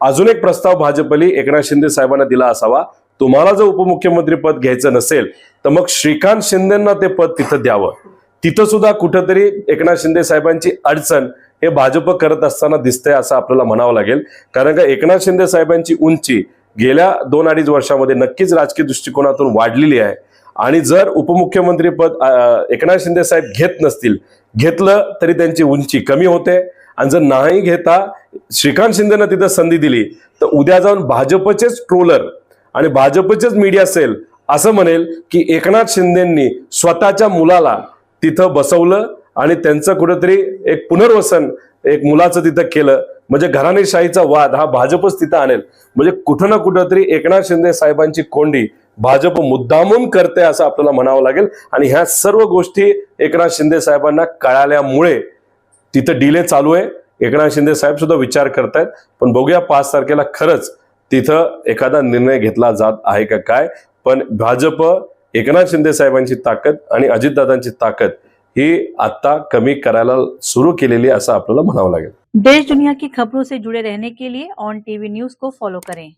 अजून एक प्रस्ताव भाजपने एकनाथ शिंदे साहेबांना दिला असावा, तुम्हाला जर उपमुख्यमंत्री पद घ्यायचं नसेल तर मग श्रीकांत शिंदेंना ते पद तिथं द्यावं. तिथं सुद्धा कुठेतरी एकनाथ शिंदे साहेबांची अडचण हे भाजप करत असताना दिसतंय असं आपल्याला म्हणावं लागेल. कारण का एकनाथ शिंदे साहेबांची उंची गेल्या 2-2.5 वर्षामध्ये नक्कीच राजकीय दृष्टिकोनातून वाढलेली आहे. आणि जर उपमुख्यमंत्री पद एकनाथ शिंदे साहेब घेत नसतील, घेतलं तरी त्यांची उंची कमी होते. आणि जर नाही घेता श्रीकांत शिंदेना तिथं संधी दिली तर उद्या जाऊन भाजपचेच ट्रोलर आणि भाजपचेच मीडिया सेल असं म्हणेल की एकनाथ शिंदेंनी स्वतःच्या मुलाला तिथं बसवलं आणि त्यांचं कुठेतरी एक पुनर्वसन एक मुलाचं तिथं केलं. म्हणजे घराणेशाहीचा वाद हा भाजपच तिथं आणेल. म्हणजे कुठं ना कुठंतरी एकनाथ शिंदे साहेबांची कोंडी भाजप मुद्दामून करते असं आपल्याला म्हणावं लागेल. आणि ह्या सर्व गोष्टी एकनाथ शिंदे साहेबांना कळाल्यामुळे तिथं डिले चालू आहे. एकनाथ शिंदे साहेब सुद्धा विचार करतायत. पण बघूया 5 तारखेला खरंच तिथं एखादा निर्णय घेतला जात आहे का काय. पण भाजप एकनाथ शिंदे साहेबांची ताकद आणि अजितदादांची ताकद ही आता कमी करायला सुरू केलेली असं आपल्याला म्हणावं लागेल. देश दुनिया की खबरों से जुड़े रहने के लिए ऑन टीवी न्यूज को फॉलो करें.